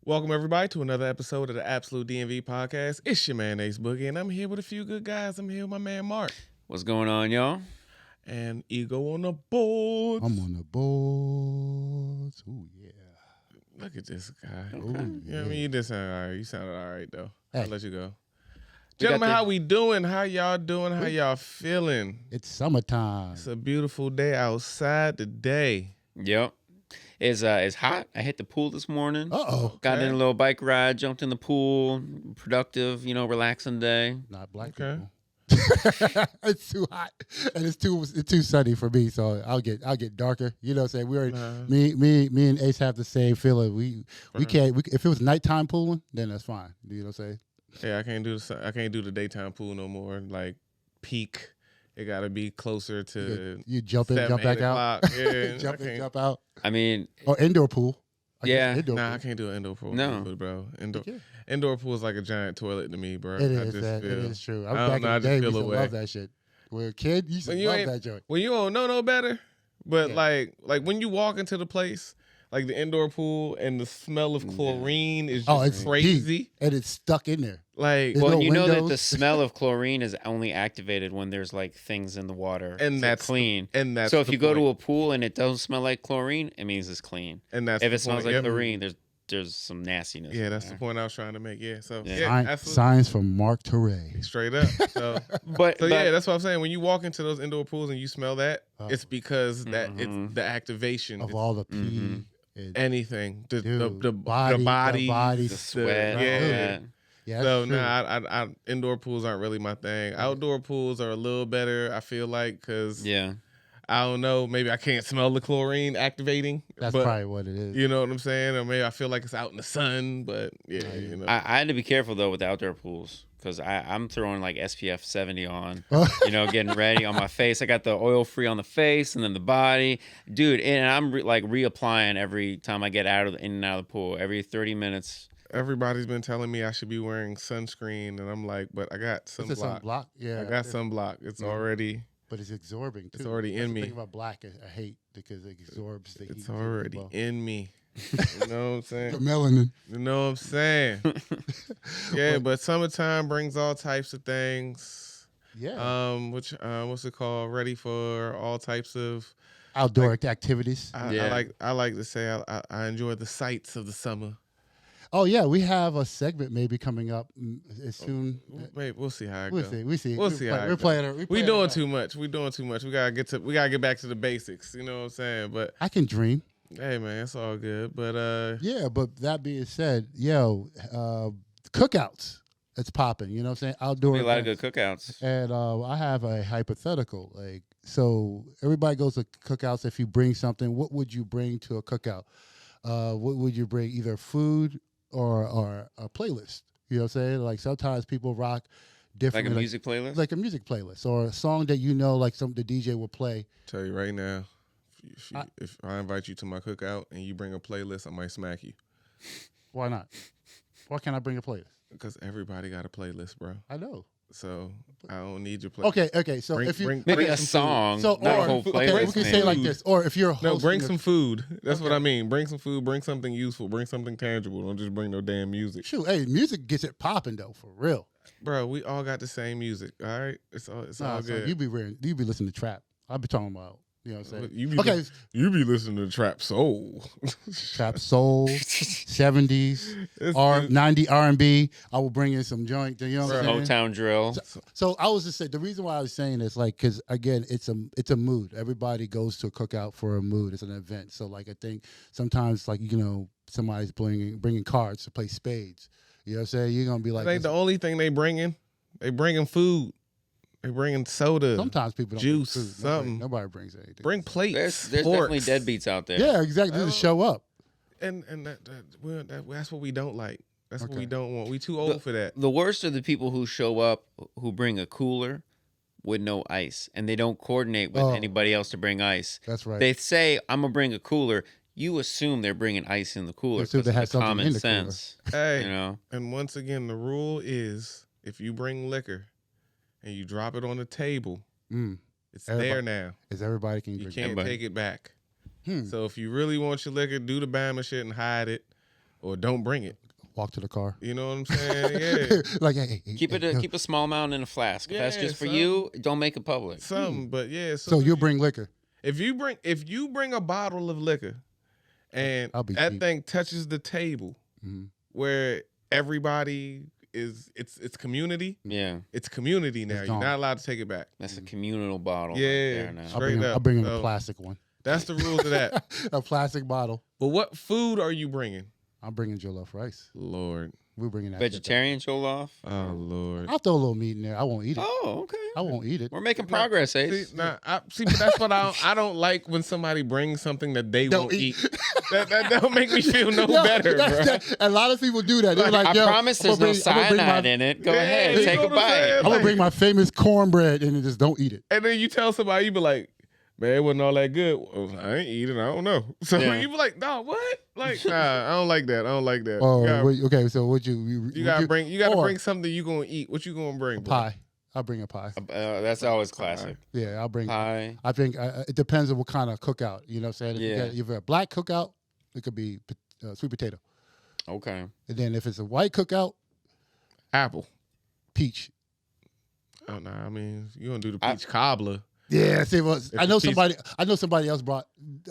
Welcome, everybody, to another episode of the Absolute DMV podcast. It's your man, Ace Boogie, and I'm here with a few good guys. I'm here with my man, Mark. What's going on, y'all? And Ego on the boards. I'm on the boards. Ooh, yeah. Look at this guy. Ooh, Yeah, I mean, you did sound all right. You sounded all right, though. Hey. I'll let you go. Gentlemen, how we doing? How y'all doing? How y'all feeling? It's summertime. It's a beautiful day outside today. Yep. It's hot. I hit the pool this morning. Uh-oh. Got in a little bike ride, jumped in the pool. Productive, relaxing day. Not black Okay. people. It's too hot and it's too sunny for me, so I'll get darker. You know what I'm saying? We already me and Ace have the same feeling. We can't if it was nighttime pooling, then that's fine. You know what I'm saying? Yeah, I can't do the daytime pool no more. Like peak, it got to be closer to You jump in, 7, jump back 8 out. o'clock. Yeah, Jump I in, can't- jump out. I mean, Or indoor pool. Yeah. Indoor Nah, I pool. can't do an indoor pool. No. bro. Yeah. Indoor pool is like a giant toilet to me, bro. It is. It is true. I was back in the day. We used to love that shit. When a kid, you used to love that joint. When you don't know no better, but Yeah. like when you walk into the place, like the indoor pool, and the smell of chlorine is just It's crazy. deep, and it's stuck in there. Like, There's well, no you know that the windows. smell of chlorine is only activated when there's like things in the water. And to that's clean. and that's So if the you go to point. a pool and it doesn't smell like chlorine, it means it's clean. And that's If the it smells point. like Yep. chlorine, there's some nastiness. Yeah, in that's the there. point I was trying to make. Yeah, so Yeah. yeah, absolutely. Science from Mark Teray. Straight up. So, But yeah, that's what I'm saying. When you walk into those indoor pools and you smell that, Oh. it's because that it's the activation Of it's all the pee. And, anything, the dude, body, body, the sweat, yeah. yeah. yeah, So that's true. I indoor pools aren't really my thing. Outdoor pools are a little better, I feel like, because Yeah. I don't know, maybe I can't smell the chlorine activating. That's but, probably what it is. you know what I'm saying? Or maybe I feel like it's out in the sun, but yeah, I had to be careful though with the outdoor pools because I'm throwing like SPF 70 on, getting ready on my face. I got the oil free on the face and then the body, dude. And I'm reapplying every time I get in and out of the pool, every 30 minutes. Everybody's been telling me I should be wearing sunscreen, and I'm like, but I got Is it sunblock. sunblock? Yeah, I got sunblock. It's already. but it's absorbing too. It's already That's in the me. thing about black, I hate because it absorbs the heat. It's from already above. in me. You know what I'm The saying? melanin. You know what I'm saying? Yeah, but summertime brings all types of things. Yeah, What's it called? Ready for all types of. outdoor activities. I like to say I enjoy the sights of the summer. Oh yeah, we have a segment maybe coming up as soon. Wait, we'll see how it We'll goes. see. We see. We'll see how it We're goes. playing it. We doing too much. We doing too much. We gotta get back to the basics. You know what I'm saying? But I can dream. hey, man, it's all good. But Yeah, but that being said, cookouts. It's popping. You know what I'm saying? Outdoor. Be a lot of events. good cookouts. And I have a hypothetical. Like, so everybody goes to cookouts. If you bring something, what would you bring to a cookout? What would you bring? Either food or a playlist. You know what I'm saying? Like sometimes people rock different. Like a music playlist? Like a music playlist or a song that like the DJ will play. tell you right now, if I invite you to my cookout and you bring a playlist, I might smack you. Why not? Why can't I bring a playlist? Because everybody got a playlist, bro. I know. So I don't need your playlist. Okay. So if you Maybe bring a some song, so not or a whole okay, playlist. we can say it like this. Or if you're hosting No, bring a- some food. That's what I mean. Bring some food. Bring something useful. Bring something tangible. Don't just bring no damn music, Shoot, hey, music gets it popping though, for real. bro. We all got the same music. All right, it's all So good. you be listening to trap. I'll be talking about, you know what I'm saying? You you be listening to trap soul. Trap soul, 70s, 90 R&B. I will bring in some joint, you know what I'm saying? Motown drill. So I was just saying, the reason why I was saying this, like, because again, it's a mood. Everybody goes to a cookout for a mood. It's an event. So like, I think sometimes like, somebody's bringing cards to play spades. You know what I'm saying? You're going to be like, That ain't the only thing they bringing. They bringing food. They bringing soda. sometimes people don't juice, bring food. something. Nobody brings anything. Bring plates. There's forks. definitely deadbeats out there. Yeah, exactly. Just show up. And that's what we don't like. That's what we Okay. don't want. We too old for that. The worst are the people who show up who bring a cooler with no ice and they don't coordinate with anybody else to bring ice. That's right. They say, I'm going to bring a cooler. You assume they're bringing ice in the cooler. assume they because have of something common in the cooler. sense. Hey, You know? and once again, the rule is if you bring liquor and you drop it on the table, it's Everybody- there now. Is everybody can You drink can't Everybody. take it back. Hmm. So if you really want your liquor, do the Bama shit and hide it. or don't bring it. Walk to the car. You know what I'm saying? Yeah. Like, hey, Keep a small amount in a flask. If that's Yeah, just for something. you, don't make it public. Something, but yeah. So you'll bring liquor. If you bring a bottle of liquor, and I'll be that cheap. thing touches the table where everybody is, it's community. Yeah, It's community now. It's You're gone. not allowed to take it back. that's a communal bottle. Yeah. right there now. Straight up. I'll bring him So- a plastic one. That's the rules of that. A plastic bottle. But what food are you bringing? I'm bringing jollof rice. Lord. We're bringing that. Vegetarian Jollof. Oh Lord. I'll throw a little meat in there. I won't eat it. Oh, okay. I won't eat it. We're making progress, Ace. But that's what I don't like when somebody brings something that they Don't won't eat. eat. That don't make me feel no Yeah, better, bro. a lot of people do that. They're like, I yo, promise I'm there's gonna no bring- I'm gonna bring cyanide my- in it. Go Yeah, ahead, you take know a what I'm saying? bite. I'm gonna bring my famous cornbread and just don't eat it. And then you tell somebody, you be like, man, it wasn't all that good. Well, I ain't eating. I don't know. So Yeah. you be like, no, what? Like, nah, I don't like that. I don't like that. Oh, you gotta, okay. So would you? you gotta bring. You gotta or bring something you gonna eat. What you gonna bring? Bro? pie. I'll bring a pie. That's always classic. Yeah, I'll bring. Pie. I think it depends on what kind of cookout. You know what I'm saying? If Yeah. you have a black cookout, it could be sweet potato. Okay. And then if it's a white cookout, Apple. peach. Oh no, I mean you gonna do the peach cobbler. Yeah, see, well, If I know it's peach- somebody. I know somebody else brought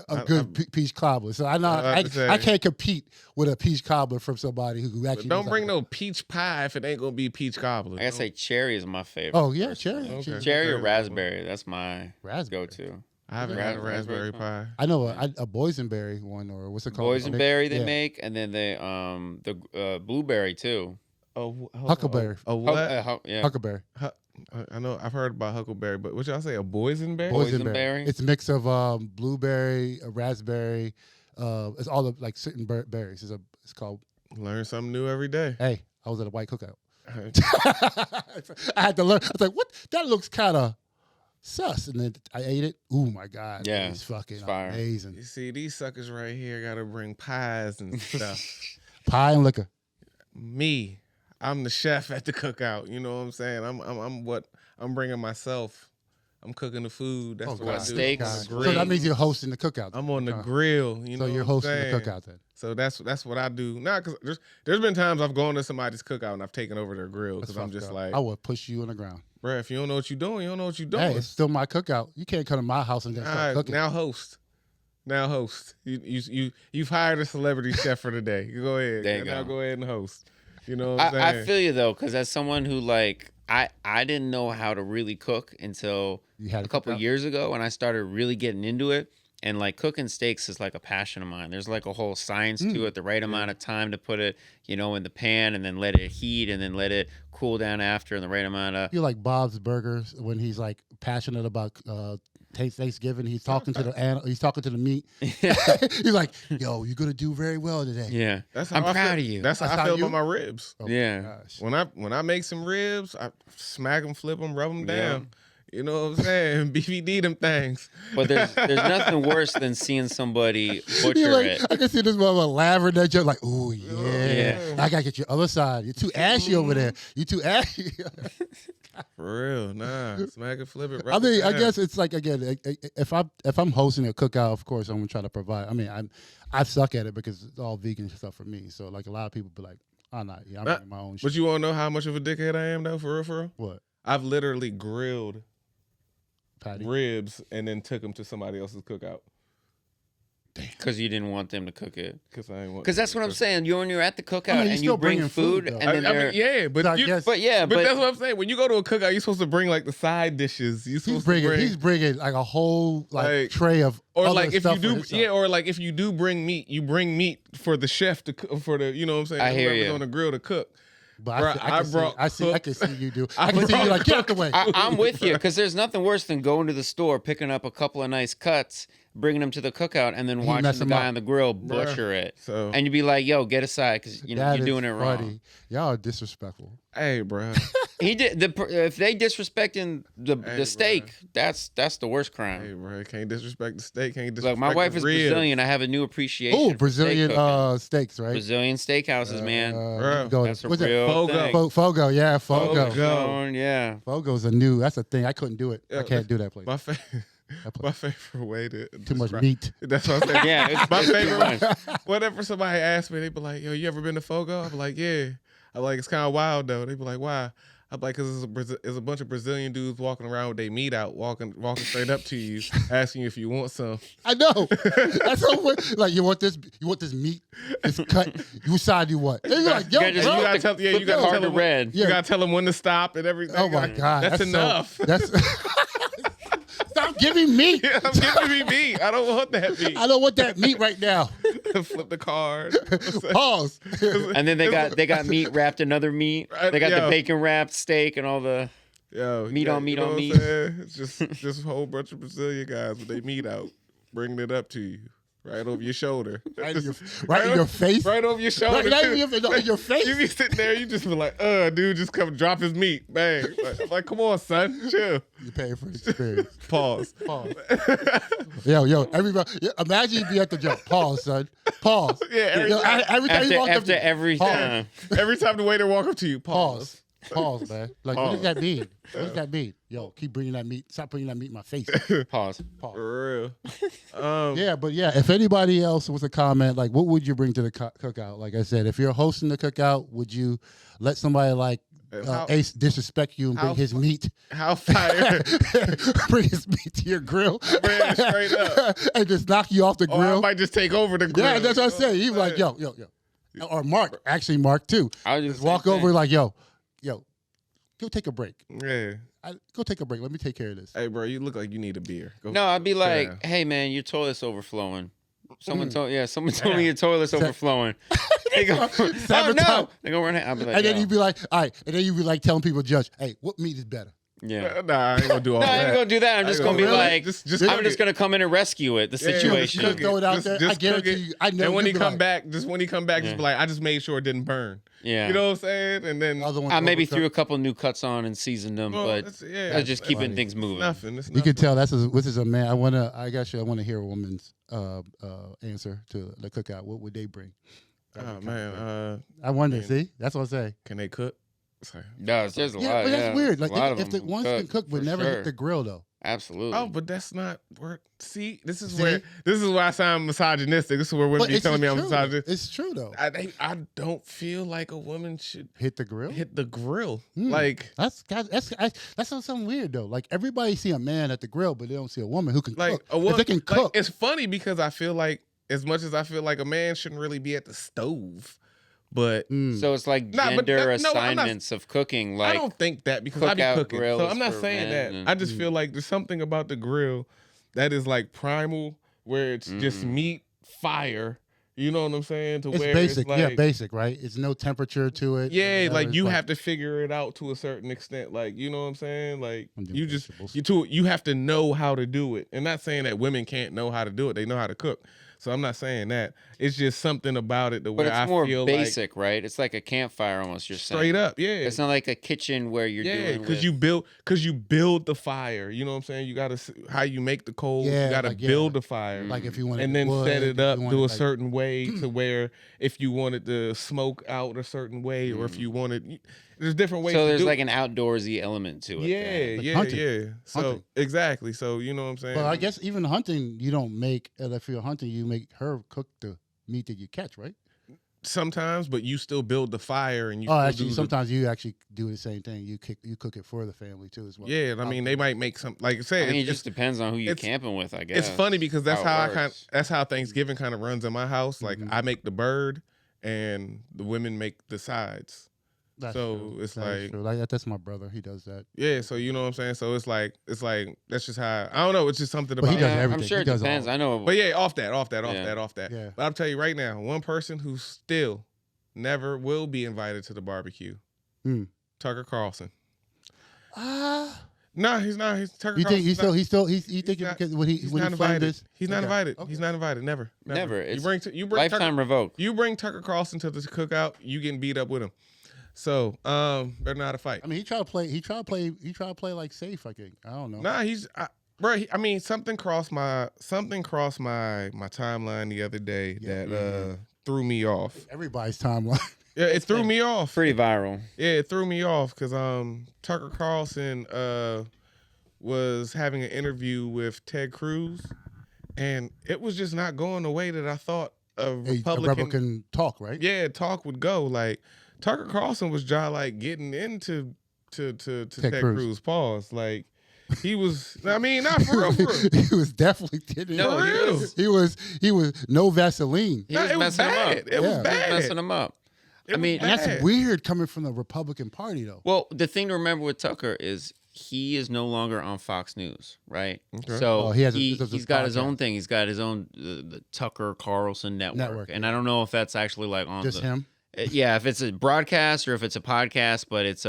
a good peach cobbler. So I know I have to say- I can't compete with a peach cobbler from somebody who actually. But don't knows bring how to- no peach pie if it ain't gonna be peach cobbler. I gotta say, cherry is my favorite. Oh yeah, personally. cherry. Okay. Cherry or Okay. raspberry. That's my Raspberry. go-to. I haven't had a Raspberry raspberry pie. I know a boysenberry one, or what's it called? Boysenberry they Yeah. make, and then they the blueberry too. Oh, Huckleberry. Oh, what? Yeah. Huckleberry. I know I've heard about huckleberry, but what y'all say? A boysenberry? Boysenberry? It's a mix of blueberry, raspberry. It's all of like certain berries. It's called. Learn something new every day. Hey, I was at a white cookout. I had to learn. I was like, "What? That looks kind of sus." And then I ate it. Oh my god! Yeah, it's fucking fire. amazing. You see, these suckers right here gotta bring pies and stuff. Pie and liquor. Me, I'm the chef at the cookout. You know what I'm saying? I'm bringing myself. I'm cooking the food. That's Oh, what God. I do. Steaks. I'm on the So grill. that means you're hosting the cookout. I'm on the Okay. grill. You know, So you're what I'm hosting the saying? cookout then. So that's what I do. Now, because there's been times I've gone to somebody's cookout and I've taken over their grill That's because I'm fucked just up. like, I would push you on the ground. bruh, if you don't know what you're doing, you don't know what you're doing. Hey, it's still my cookout. You can't come to my house and then All start right, cooking. now host. You've hired a celebrity chef for the day. You go ahead. There you now go. go ahead and host. You know what I'm I saying? feel you though, because as someone who like I didn't know how to really cook until You had a couple cookout? years ago when I started really getting into it. And like cooking steaks is like a passion of mine. There's like a whole science to it, the right amount of time to put it, in the pan and then let it heat and then let it cool down after and the right amount of. You're like Bob's Burgers when he's like passionate about Thanksgiving. He's talking to the meat. He's like, "Yo, you're gonna do very well today." Yeah. That's how I'm I proud feel. of you. That's how That's I how feel you- about my ribs. Oh, Yeah. my gosh. When I make some ribs, I smack them, flip them, rub them Yeah. down. You know what I'm saying? BVD them things. But there's nothing worse than seeing somebody butcher You're like, it. I can see this mother laughing at you like, "Oh yeah. Yeah. I gotta get your other side. You're too ashy over there. You too ashy." For real, nah. Smack it, flip it. I Rub mean, it I down. guess it's like again, if I'm hosting a cookout, of course I'm gonna try to provide. I mean, I suck at it because it's all vegan stuff for me. So like a lot of people be like, "Oh no, yeah, I'm bringing my own shit." But you want to know how much of a dickhead I am though? For real. What? I've literally grilled Patty? ribs and then took them to somebody else's cookout Because you didn't want them to cook it. because I ain't want. Because that's what I'm saying. When you're at the cookout I mean, you're and still you bring bringing food, food, though. and then I they're, mean, yeah, but So I you, guess- but yeah, but but that's what I'm saying. When you go to a cookout, you're supposed to bring like the side dishes. You're supposed He's bringing like a whole Like- tray of or other like if you stuff for do, himself. yeah, or like if you do bring meat, you bring meat for the chef to cook, for the, you know what I'm saying? I hear whoever's you. on the grill to cook. But Bruh, I can see you do. I I can see you brought like get out the way. I'm with you because there's nothing worse than going to the store, picking up a couple of nice cuts, bringing them to the cookout, and then He watching mess the 'em guy up. on the grill butcher it. So And you'd be like, "Yo, get aside," because That you're is doing it wrong. funny. Y'all are disrespectful. hey, bro, He did if they disrespecting the Hey, steak, that's the worst crime. hey, bro, can't disrespect the steak. Can't disrespect Look, my wife the is ribs. Brazilian. I have a new appreciation. Oh, for Brazilian steak cooking. steaks, right? Brazilian steakhouses, man. Bruh, go That's a what's that? real Fogo. thing. Fogo, yeah, Fogo. Fogo. Yeah. Fogo's a new. That's a thing. I couldn't do it. Yeah, I can't do that place. My My favorite way to Too much describe- meat. That's what I'm saying. Yeah, it's My too favorite. much. Whenever somebody asks me, they be like, "Yo, you ever been to Fogo?" I'm like, "Yeah." I'm like, "It's kind of wild though." They be like, "Why?" I'm like, "Cause there's a bunch of Brazilian dudes walking around with their meat out, walking straight up to you, asking you if you want some." I know. That's so weird. Like, you want this meat, this cut. Which side you want? They be like, yo, You gotta just bro. You gotta tell, you gotta hard tell to them. read. You gotta tell them when to stop and everything. Oh my Like, God, that's enough. That's stop giving me. Yeah, I'm giving me meat. I don't want that meat. I don't want that meat right now. Flip the card. Pause. And then they got meat wrapped in other meat. They got the Yo. bacon wrapped steak and all the. Yo, Meat on meat you know on what I'm meat. saying? It's just a whole bunch of Brazilian guys with their meat out, bringing it up to you, right over your shoulder, Right in your face. right over your shoulder. Right too. in your face. You be sitting there, you just be like, dude, just come drop his meat, bang. I'm like, come on, son, chill. You pay for the experience. Pause. Pause. Yo, everybody. Imagine you be at the jump. Pause, son. Pause. Yeah, every Yo, time. every time you walk up After to every Pause. time. Every time the waiter walk up to you, pause. Pause, man. Like, what does that mean? What does that mean? Yo, keep bringing that meat. Stop bringing that meat in my face. Pause. Pause. For real. Yeah, but yeah, if anybody else was a comment, like, what would you bring to the cookout? Like I said, if you're hosting the cookout, would you let somebody like How- Ace disrespect you and bring how his meat, How fire? bring his meat to your grill, Bring it straight up. and just knock you off the Or I grill? might just take over the grill. Yeah, that's what I say. He was like, yo. Or Mark, actually Mark too. I was Just walk over like, yo, go take a break. Yeah. Go take a break. Let me take care of this. Hey, bro, you look like you need a beer. Go No, I'd be sit like, down. hey man, your toilet's overflowing. Someone told me your toilet's overflowing. They go, oh no, they go run. I'll be like, And then yo. you'd be like, all right. And then you'd be like telling people, judge, hey, what meat is better? Yeah. Nah, I ain't gonna do all No, I that. ain't gonna do that. I'm I just ain't gonna be gonna- like, just I'm cook just it. gonna come in and rescue it. The Yeah, situation. Just throw it out there. I cook guarantee it. you. I know. And when you'd he be come like, back, just be like, I just made sure it didn't burn. Yeah. You know what I'm saying? And then other one I maybe overcooked. threw a couple new cuts on and seasoned them, well, but it's- yeah, that's just keeping funny. things moving. nothing. It's You nothing. can tell this is a man. I want to hear a woman's answer to the cookout. What would they bring? Oh man, I wonder. man. See, that's what I say. can they cook? Sorry. No, there's a Yeah, lot. but that's yeah. weird. Like A lot of if the them ones can cook, but for never sure. hit the grill though. Absolutely. Oh, but that's not where. See, this is See? where I sound misogynistic. This is where women But be it's telling me I'm true. misogynist. It's true though. I don't feel like a woman should Hit the grill. hit the grill. Hmm. Like That's something weird though. Like everybody see a man at the grill, but they don't see a woman who can cook. a If woman, they can cook, it's funny because I feel like as much as I feel like a man shouldn't really be at the stove, but So it's like Nah, but gender no, I'm not- assignments of cooking. I Like, don't think that because I be cookout cooking. grill So is I'm not for saying men that. and- I just feel like there's something about the grill that is like primal, where it's just meat, fire. You know what I'm saying? To it's where basic. It's like, Yeah, basic. Right. It's no temperature to it. yeah, whatever. like It's you have to figure it out to a certain extent. Like, you know what I'm saying? Like And them you just vegetables. you have to know how to do it. And not saying that women can't know how to do it. They know how to cook. So I'm not saying that. It's just something about it the but way it's I more feel basic, right? It's like a campfire almost. You're like saying straight up. Yeah. It's not like a kitchen where you're Yeah, doing. because you build the fire. You know what I'm saying? You gotta how you make the coals. Yeah, you gotta like, yeah. build the fire. Like if you want and then set it up, do a like, certain way to where if you wanted to smoke out a certain way, or if you wanted, there's different ways. So to there's do like it. an outdoorsy element to it. Yeah, Like yeah, hunting. yeah. So Hunting. exactly. So you know what I'm saying? But I guess even hunting, you don't make. If you're hunting, you make her cook the meat that you catch, right? sometimes, but you still build the fire and you. Oh, still actually, do the- sometimes you actually do the same thing. You cook it for the family too, as well. Yeah, I mean, they might make some. Like I said, I mean, it it's- just depends on who you're it's- camping with, I guess. It's funny because that's how it how works. that's how Thanksgiving kind of runs in my house. Like Mhm. I make the bird, and the women make the sides. That's so true. it's That is like- true. Like that's my brother. He does that. Yeah, so you know what I'm saying. So it's like that's just how I don't know. It's just something But about. he does Yeah, I'm everything. sure He it does depends. all. I know. But yeah, off that. Yeah. But I'll tell you right now, one person who still never will be invited to the barbecue, Hmm. Tucker Carlson. Ah, No, he's not. He's Tucker. you think Carlson's you think not- because when he He's when not he framed invited. this, He's not Okay. invited. Okay. He's not invited. Never. Never. You It's bring Tucker, lifetime revoked. you bring Tucker Carlson to this cookout, you getting beat up with him. So, better not to fight. I mean, he tried to play like safe. I think. I don't know. Nah, I mean, something crossed my timeline the other day Yeah. that threw me off. Everybody's timeline. Yeah, it threw me off. Pretty viral. Yeah, it threw me off because Tucker Carlson was having an interview with Ted Cruz, and it was just not going the way that I thought a Republican talk, right? Yeah, talk would go. Like Tucker Carlson was just like getting into to Ted Cruz. Pause. Like he was. I mean, not for real. He was definitely getting. No, he was no Vaseline. He was messing him up. It was bad. He was messing him up. I mean, and that's weird coming from the Republican Party, though. Well, the thing to remember with Tucker is he is no longer on Fox News, right? Okay. So he's got his own thing. He's got his own the Tucker Carlson network. And I don't know if that's actually like on just him. Yeah, if it's a broadcast or if it's a podcast, but it's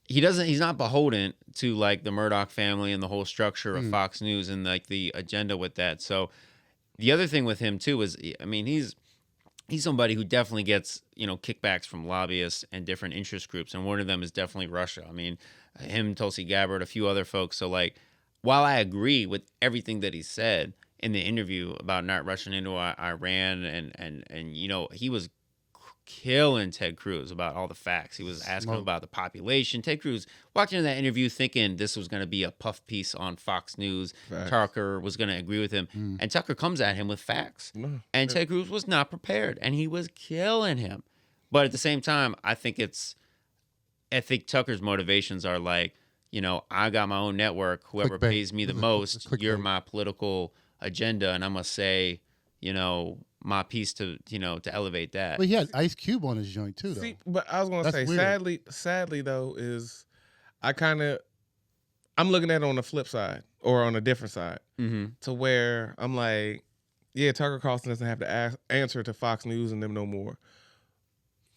he's not beholden to like the Murdoch family and the whole structure of Fox News and like the agenda with that. So the other thing with him too is, I mean, he's somebody who definitely gets, kickbacks from lobbyists and different interest groups. And one of them is definitely Russia. I mean, him, Tulsi Gabbard, a few other folks. So like, while I agree with everything that he said in the interview about not rushing into Iran and he was killing Ted Cruz about all the facts. He was asking him about the population. Ted Cruz walked into that interview thinking this was going to be a puff piece on Fox News. Facts. Tucker was going to agree with him. And Tucker comes at him with facts. And Ted Cruz was not prepared. And he was killing him. But at the same time, I think Tucker's motivations are like, I got my own network. Whoever pays me the most, you're my political agenda. And I'm going to say, my piece to elevate that. But he had Ice Cube on his joint too, though. See, but I was gonna say, weird. sadly though, is I'm looking at it on the flip side or on a different side, to where I'm like, yeah, Tucker Carlson doesn't have to answer to Fox News and them no more.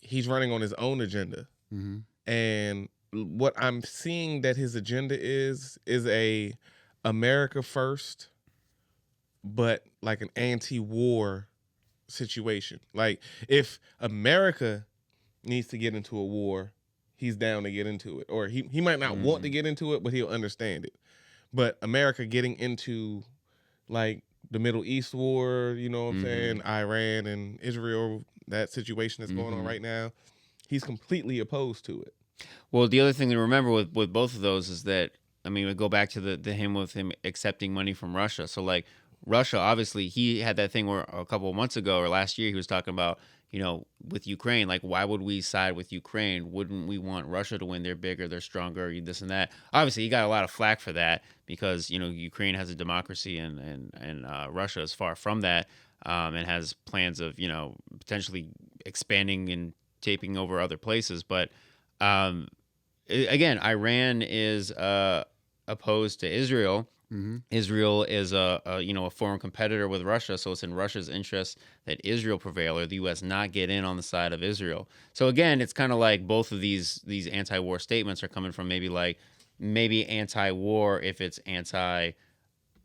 He's running on his own agenda, and what I'm seeing that his agenda is a America first, but like an anti-war situation. Like if America needs to get into a war, he's down to get into it. Or he might not want to get into it, but he'll understand it. But America getting into like the Middle East war, you know what I'm saying, Iran and Israel, that situation that's going on right now, he's completely opposed to it. Well, the other thing to remember with both of those is that, I mean, we go back to the him accepting money from Russia. So like Russia, obviously, he had that thing where a couple of months ago or last year he was talking about, with Ukraine, like, why would we side with Ukraine? Wouldn't we want Russia to win? They're bigger, they're stronger, this and that. Obviously, he got a lot of flack for that because, Ukraine has a democracy and Russia is far from that and has plans of, potentially expanding and taking over other places. But again, Iran is opposed to Israel. Israel is a foreign competitor with Russia, so it's in Russia's interest that Israel prevail or the U.S. not get in on the side of Israel. So again, it's kind of like both of these anti-war statements are coming from maybe anti-war if it's if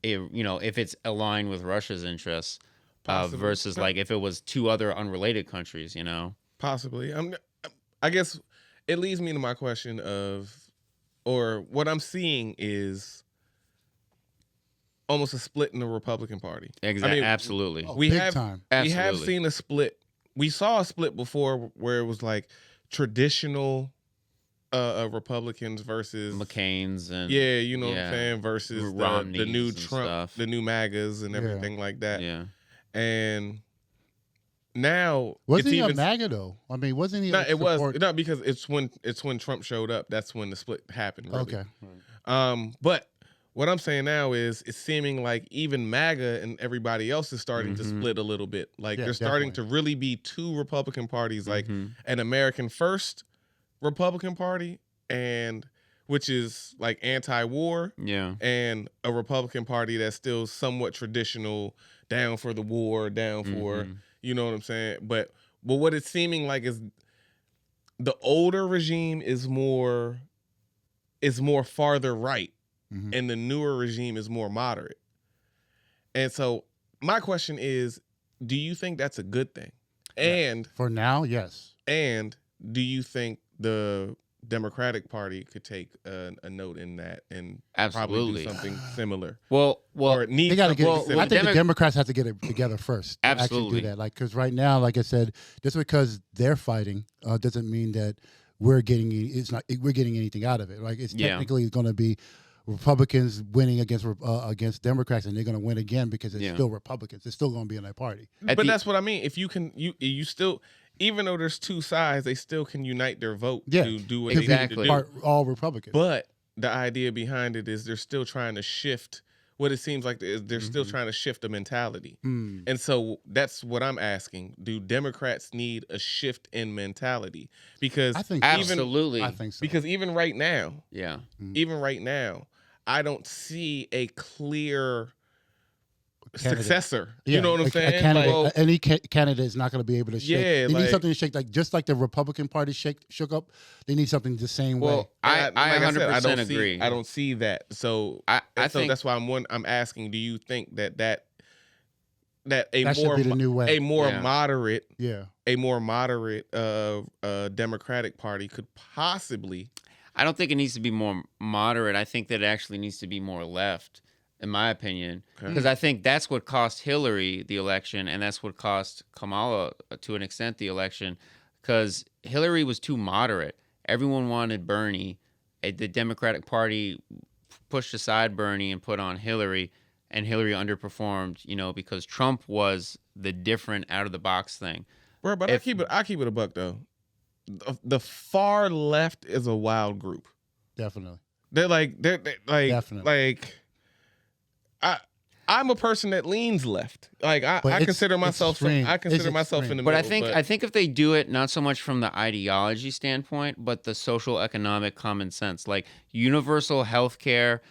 it's aligned with Russia's interests versus like if it was two other unrelated countries, Possibly. I guess it leads me to my question or what I'm seeing is almost a split in the Republican Party. Exactly. Absolutely. We have seen a split. We saw a split before where it was like traditional Republicans versus McCain's and what I'm saying, versus the new Trump, the new MAGAs and everything like that. Yeah. And now wasn't he a MAGA though? I mean, wasn't he? No, it was not because it's when Trump showed up. That's when the split happened. Really. Okay. But what I'm saying now is it's seeming like even MAGA and everybody else is starting to split a little bit. Like there's starting to really be two Republican parties, like an American First Republican Party, and which is like anti-war, and a Republican Party that's still somewhat traditional, down for the war, down for, you know what I'm saying? But what it's seeming like is the older regime is more farther right. And the newer regime is more moderate. And so my question is, do you think that's a good thing? And for now, yes. And do you think the Democratic Party could take a note in that and probably do something similar? Well, they got to get. I think the Democrats have to get it together first. Absolutely, do that. Like, because right now, like I said, just because they're fighting doesn't mean that we're getting anything out of it. Like, it's technically going to be Republicans winning against Democrats, and they're going to win again because it's Yeah. still Republicans. It's still going to be in that party. But that's what I mean. If you can, you still, even though there's two sides, they still can unite their vote to do what exactly. they need to do. All Republicans. But the idea behind it is they're still trying to shift. What it seems like is they're still trying to shift the mentality. And so that's what I'm asking. Do Democrats need a shift in mentality? Because I think absolutely. I think so. Because even right now, I don't see a clear successor. Yeah, you know what I'm saying? Any candidate is not going to be able to shake. Yeah, they need something to shake, just like the Republican Party shook up. They need something the same way. I 100% agree. I don't see that. So I think that's why I'm asking. Do you think that a That should be the new way. a more Yeah. moderate Yeah. a more moderate Democratic Party could possibly? I don't think it needs to be more moderate. I think that it actually needs to be more left, in my opinion, because I think that's what cost Hillary the election, and that's what cost Kamala, to an extent, the election, because Hillary was too moderate. Everyone wanted Bernie. The Democratic Party pushed aside Bernie and put on Hillary, and Hillary underperformed, because Trump was the different out-of-the-box thing. Bro, but I keep it a buck, though. The far left is a wild group. Definitely. They're Definitely. I'm a person that leans left. Like But I it's consider myself. extreme. I consider It's myself in the But middle. I think if they do it, not so much from the ideology standpoint, but the social economic common sense, like universal health care,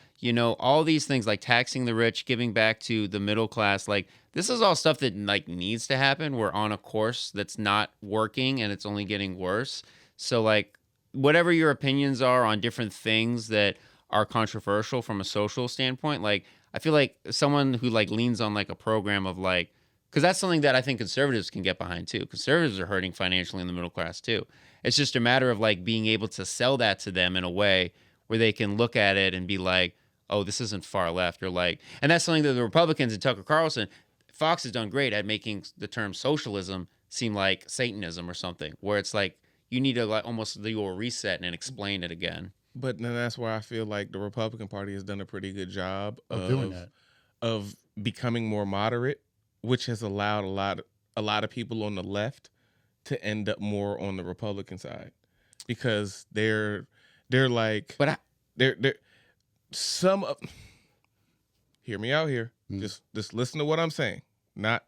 all these things, like taxing the rich, giving back to the middle class, like this is all stuff that needs to happen. We're on a course that's not working and it's only getting worse. So like whatever your opinions are on different things that are controversial from a social standpoint, like I feel like someone who leans on a program of because that's something that I think conservatives can get behind too. Conservatives are hurting financially in the middle class too. It's just a matter of being able to sell that to them in a way where they can look at it and be like, oh, this isn't far left, or and that's something that the Republicans and Tucker Carlson, Fox has done great at making the term socialism seem like Satanism or something, where it's you need to almost do a reset and explain it again. But then that's where I feel like the Republican Party has done a pretty good job Of doing that. of becoming more moderate, which has allowed a lot of people on the left to end up more on the Republican side, because they're some of. Hear me out here. Just listen to what I'm saying, not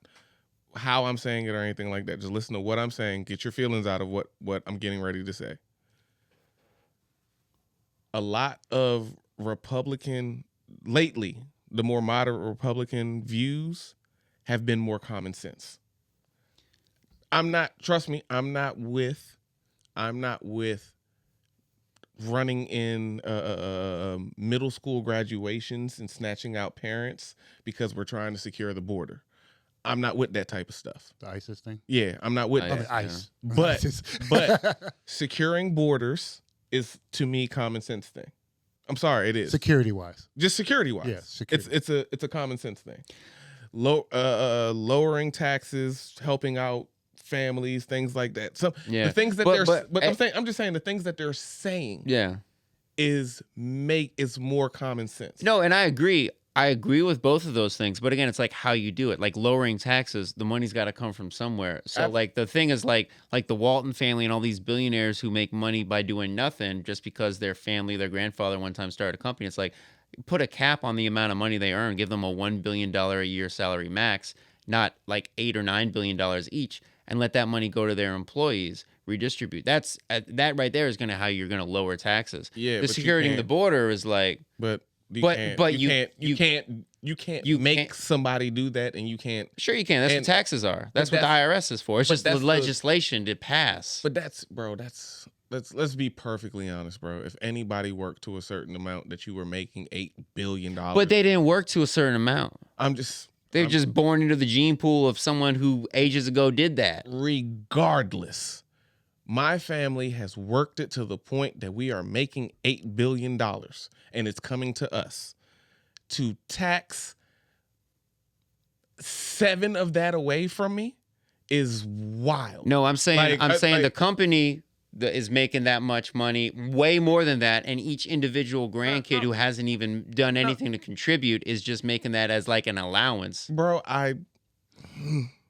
how I'm saying it or anything like that. Just listen to what I'm saying. Get your feelings out of what I'm getting ready to say. A lot of lately, the more moderate Republican views have been more common sense. Trust me, I'm not with running in middle school graduations and snatching out parents because we're trying to secure the border. I'm not with that type of stuff. The ISIS thing? Yeah, I'm not with that. ICE. But securing borders is, to me, common sense thing. I'm sorry, it is. Security wise. Just security wise. Yeah, security. It's a common sense thing. Lowering taxes, helping out families, things like that. So the things that I'm just saying the things that they're saying is more common sense. No, and I agree. I agree with both of those things, but again, it's how you do it. Lowering taxes, the money's got to come from somewhere. So the thing is like the Walton family and all these billionaires who make money by doing nothing just because their family, their grandfather one time started a company. It's put a cap on the amount of money they earn, give them a $1 billion a year salary max, not $8 or $9 billion each, and let that money go to their employees, redistribute. That right there is how you're going to lower taxes. Yeah, the security in the border is you can't make somebody do that, and you can't. Sure, you can. That's what taxes are. That's what the IRS is for. It's just the legislation to pass. But let's be perfectly honest, bro. If anybody worked to a certain amount that you were making $8 billion, but they didn't work to a certain amount. They're just born into the gene pool of someone who ages ago did that. Regardless, my family has worked it to the point that we are making $8 billion, and it's coming to us. To tax 7 of that away from me is wild. No, I'm saying the company is making that much money, way more than that, and each individual grandkid who hasn't even done anything to contribute is just making that as like an allowance. Bro,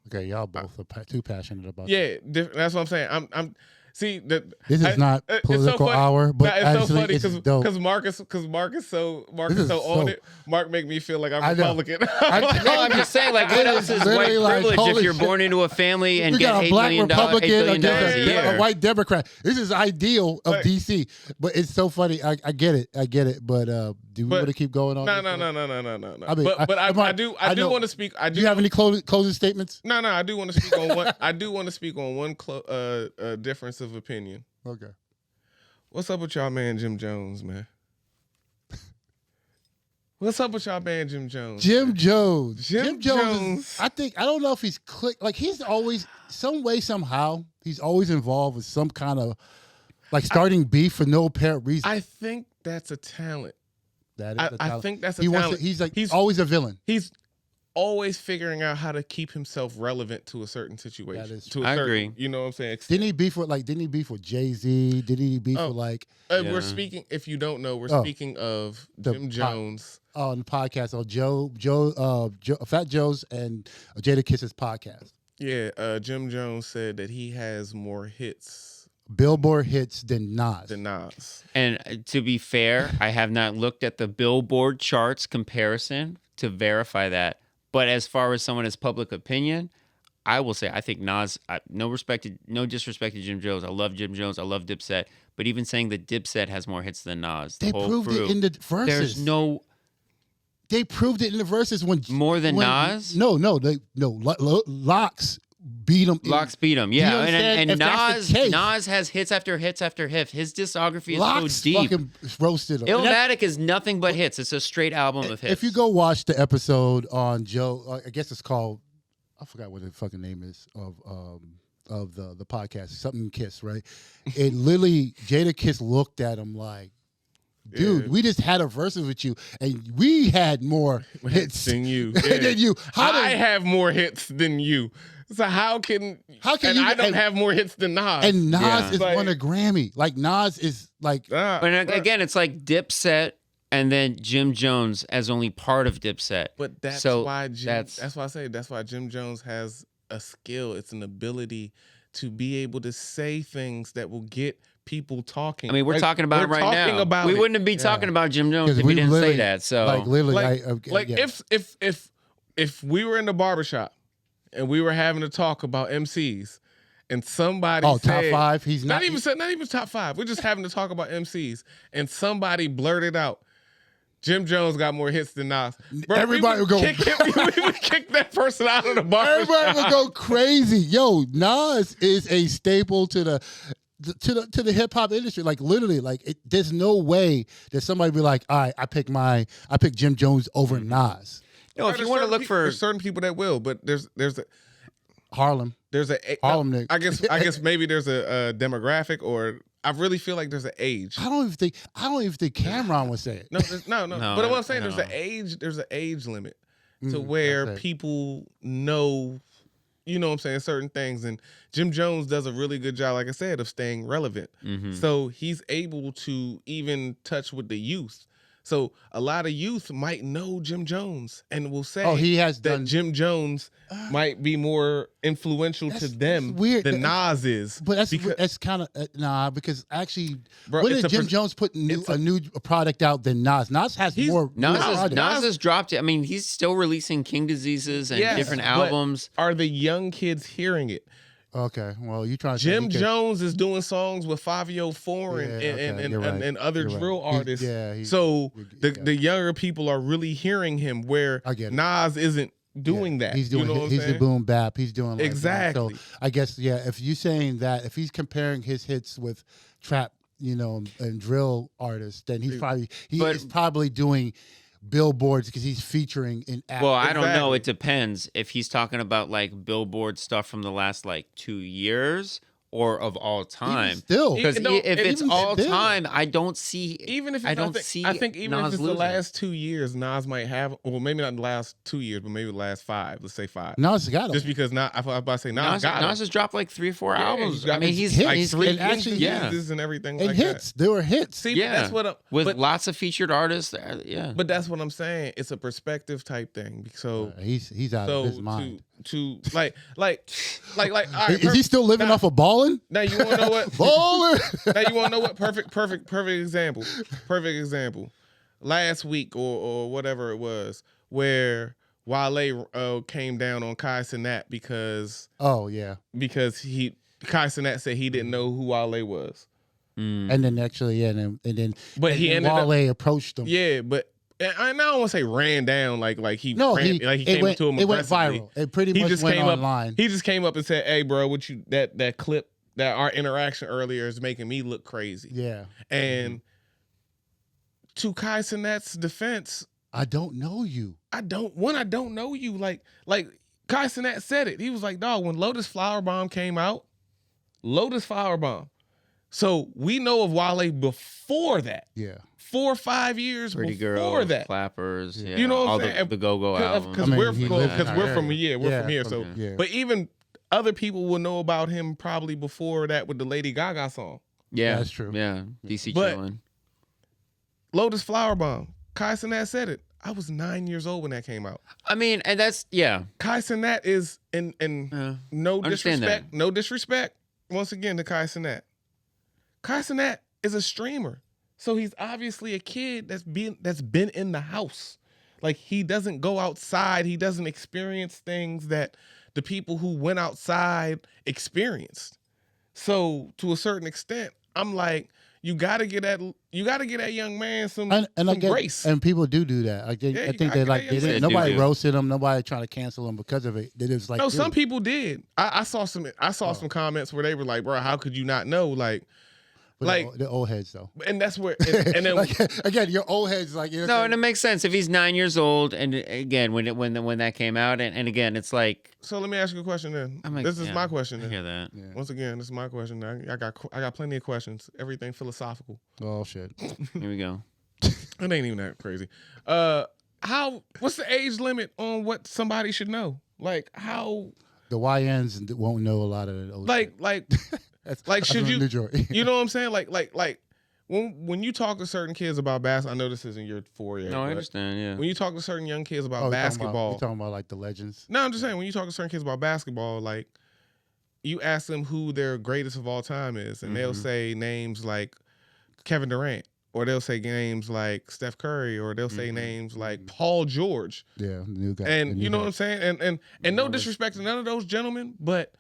Okay, y'all both are too passionate about yeah, that's what I'm saying. I'm see that this is not political hour, but it's actually so funny it's dope. because Marcus so is on so- it. Mark make me feel like I'm I know. Republican. No, I'm just saying, like, what else is white literally like, privilege if holy you're shit. born into a family and We get got a $8 black million, $8 Republican billion against a a year? white Democrat. This is ideal of Like- DC, but it's so funny. I get it, but do we want to keep going on? No. I mean, I do know. want to speak. Do you have any closing statements? No, I do want to speak on one. I do want to speak on one difference of opinion. Okay. What's up with y'all, man, Jim Jones, man? What's up with y'all, man, Jim Jones? Jim Jones. Jim Jones. Is, I don't know if he's clicked. Like he's always some way somehow he's always involved with some kind of like starting beef for no apparent reason. I think that's a talent. That is a I talent. think that's a he talent. wants to, he's always a villain. He's always figuring out how to keep himself relevant to a certain situation. That is to a I certain, agree. You know what I'm saying? Didn't he beef with Jay-Z? Did he beef with like We're Yeah. speaking. If you don't know, we're speaking of The Jim Jones. on the podcast on Fat Joe's and Jada Kiss's podcast? Yeah, Jim Jones said that he has more hits Billboard hits than Nas. than Nas. And to be fair, I have not looked at the Billboard charts comparison to verify that. But as far as someone as public opinion, I will say I think Nas. No disrespect to Jim Jones. I love Jim Jones. I love Dipset. But even saying that Dipset has more hits than Nas, They proved it in the verses. There's no They proved it in the verses when more than Nas. No. Locks beat him. Locks beat him. You Yeah, understand? and If that's the case- Nas has hits after hits after hits. His discography is Locks so deep. fucking roasted him. And that- Illmatic is nothing but hits. It's a straight album of hits. if you go watch the episode on Joe, I guess it's called. I forgot what the fucking name is of the podcast. Something Kiss, right? It literally Jada Kiss looked at him like, dude, Yeah. we just had a verses with you, and we had more hits than you. than you. I have more hits than you. So how can and I don't have more hits than Nas? And Nas Yeah. is Like- won a Grammy. Like Nas is like But again, it's like Dipset and then Jim Jones as only part of Dipset. But that's So why Jim, that's- that's why I say that's why Jim Jones has a skill. It's an ability to be able to say things that will get people talking. I mean, we're Like, talking about it right talking now. About we it. wouldn't be talking about Jim Jones 'cause if we didn't say literally- that. So like literally, Like yeah. if we were in the barbershop and we were having to talk about MCs and somebody top said, five. He's not even top five. We're just having to talk about MCs and somebody blurted out, Jim Jones got more hits than Nas. Bro, Everybody would go- we would kick that person out of the barbershop. Everybody would go crazy. Yo, Nas is a staple to the hip hop industry. Like literally, there's no way that somebody be like, all right, I pick Jim Jones over Nas. no, if you want to look for there's certain people that will, but there's Harlem. Harlem Nick. I guess maybe there's a demographic, or I really feel like there's an age. I don't even think Cameron would say it. No. But what I'm saying, no. there's an age limit to Mm, where that's it. people know, you know what I'm saying, certain things. And Jim Jones does a really good job, like I said, of staying relevant. Mhm. So he's able to even touch with the youth. So a lot of youth might know Jim Jones and will say He has that done. Jim Jones might be more influential to them that's weird. than Nas is. But because, that's kind of because actually, Bro, when it's did a Jim pers- Jones put a new product out than Nas? Nas has He's- more. Nas more has, products. Nas has dropped it. I mean, he's still releasing King Diseases and Yes, different but albums. Are the young kids hearing it? Okay, well, you trying to Jim say Jones is doing songs with Fabio Four Yeah, okay, you're right. and other You're right. drill artists. He's- So yeah. the younger people are really hearing him, where I get it. Nas isn't doing that. He's doing. You know what I'm he's the saying? boom bap. He's doing like that. Exactly. So I guess if you saying that, if he's comparing his hits with trap, and drill artists, then he's But- probably doing billboards because he's featuring in. Well, I don't know. Exactly. It depends if he's talking about like Billboard stuff from the last like 2 years, or of all time. Still, Because No, if it's even all still. time, I don't see. Even if it's, I don't see. I think even Nas if it's losing. the last 2 years, Nas might have. Well, maybe not the last 2 years, but maybe the last 5. Let's say 5. Nas got Just him. because I was about to say Nas got Nas has dropped like 3 or 4 albums. got I mean, his he's hits. like he's 3 and actually- releases and everything And like hits. that. There were hits. See, Yeah. that's what I'm, with but, lots of featured artists. Yeah, but that's what I'm saying. It's a perspective type thing. So He's out of his mind. to like all right, Is he still living off of balling? now you want to know what Baller. now you want to know what perfect example. Perfect example. Last week or whatever it was, where Wale came down on Kai Cenat because Yeah. Kai Cenat said he didn't know who Wale was. And then actually, and then But he ended Wale approached him. Yeah, but and I don't want to say ran down like he No, ran, like he came up to him. It went aggressively. viral. It pretty much went online. He just came up and said, "Hey, bro, what you that clip that our interaction earlier is making me look crazy." Yeah. And to Kai Cenat's defense, I don't know you. I don't know you. Like Kai Cenat said it. He was like, "Dog, when Lotus Flower Bomb came out, Lotus Flower Bomb." So we know of Wale before that. Yeah. 4 or 5 years Pretty before Girls, that. Clappers. Yeah. You know what I'm all saying? the Go-Go albums. Because I mean, we're he lives in our from area. we're from here. So, Yeah. but even other people will know about him probably before that with the Lady Gaga song, Yeah, That's true. Yeah, DC But- chillin'. Lotus Flower Bomb. Kai Cenat said it. I was 9 years old when that came out. I mean, and that's Kai Cenat is in no Understand disrespect, no disrespect. Once again to Kai Cenat. Kai Cenat is a streamer, so he's obviously a kid that's been in the house. Like he doesn't go outside. He doesn't experience things that the people who went outside experienced. So to a certain extent, I'm like, you gotta get that young man some And I get, grace. and people do that. I think, Yeah, I you think gotta they get that young nobody man. roasted him. Nobody trying to cancel him because of it. They just like No, dude. some people did. I saw some comments where they were like, bro, how could you not know? Like, But like the old heads though. and that's where and then Like, again, your old heads like you know. No, and it makes sense if he's 9 years old, and again when that came out, and again it's like so let me ask you a question then. I'm like, This is yeah, my question I then. hear that. Yeah. Once again, this is my question. I got plenty of questions. Everything philosophical. Oh shit. Here we go. It ain't even that crazy. What's the age limit on what somebody should know? Like how The YNs won't know a lot of the old shit. like should I'm you from New York. you know what I'm saying? Like when you talk to certain kids about basketball, I know this isn't your foray. No, I but understand. Yeah. When you talk to certain young kids about Oh, basketball, You're talking about like the legends. no, I'm just saying when you talk to certain kids about basketball, like you ask them who their greatest of all time is, and they'll say names like Kevin Durant, or they'll say names like Steph Curry, or they'll say names like Paul George. Yeah, the new guy. the And new you know guy. what I'm saying? And no disrespect to none of those gentlemen, but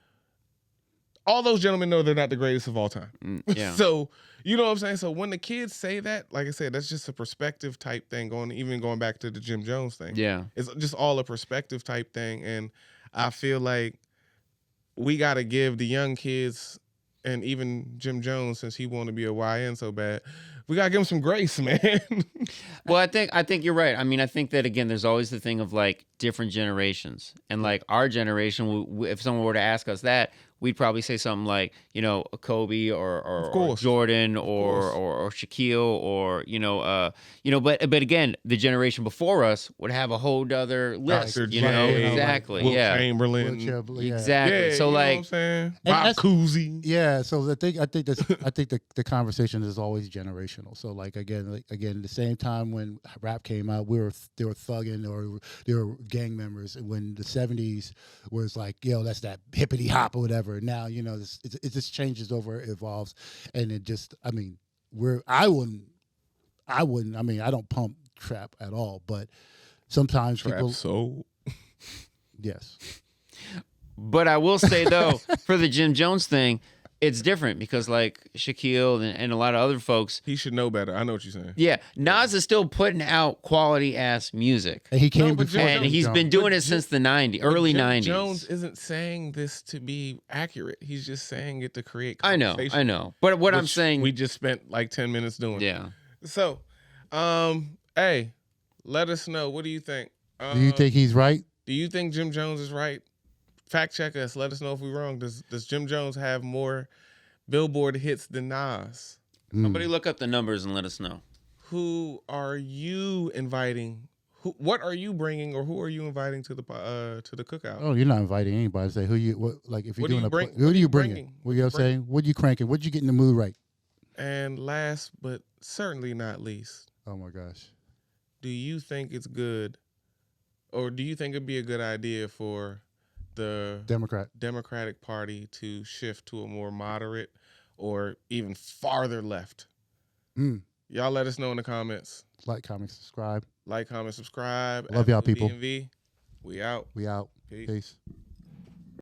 all those gentlemen know they're not the greatest of all time. Yeah. So you know what I'm saying? So when the kids say that, like I said, that's just a perspective type thing, going back to the Jim Jones thing. Yeah. It's just all a perspective type thing. And I feel like we gotta give the young kids, and even Jim Jones, since he wanted to be a YN so bad, we gotta give him some grace, man. Well, I think you're right. I mean, I think that again, there's always the thing of like different generations, and like our generation, if someone were to ask us that, we'd probably say something like, you know, Kobe or Jordan or Shaquille but again, the generation before us would have a whole other list, Dr. you know, J, exactly, Wilt yeah, Chamberlain. Yeah. exactly. Yeah, So you know like, what I'm saying? And Bob that's- Cousy. Yeah, so I think the conversation is always generational. So like again, the same time when rap came out, they were thugging or they were gang members. And when the '70s was like, yo, that's that hippity hop or whatever. Now you know it just changes over, evolves, and it just I don't pump trap at all, but sometimes people soul. yes. but I will say though, for the Jim Jones thing, it's different because like Shaquille and a lot of other folks, He should know better. I know what you're saying. yeah, Nas is still putting out quality ass music. And he came but before, Jim And Jones- he's been doing it since the early Jim 90s. Jones isn't saying this to be accurate. He's just saying it to create I conversation. know. But what I'm which saying, we just spent like 10 minutes doing. yeah. So, hey, let us know. What do you think? Do you think he's right? Do you think Jim Jones is right fact check us. Let us know if we're wrong. Does Jim Jones have more Billboard hits than Nas? Somebody look up the numbers and let us know. Who are you inviting? What are you bringing, or who are you inviting to the cookout? Oh, you're not inviting anybody. Say who you if you're What do doing you bring- who what do are you you bringing? bringing? What you know what I'm saying? What you cranking? What you get in the mood right? And last but certainly not least, Oh my gosh. do you think it's good, or do you think it'd be a good idea for the Democratic Party to shift to a more moderate or even farther left? Y'all let us know in the comments. Like, comment, subscribe. Like, comment, subscribe. Love y'all, people. DMV. We out. We out. Peace. Peace.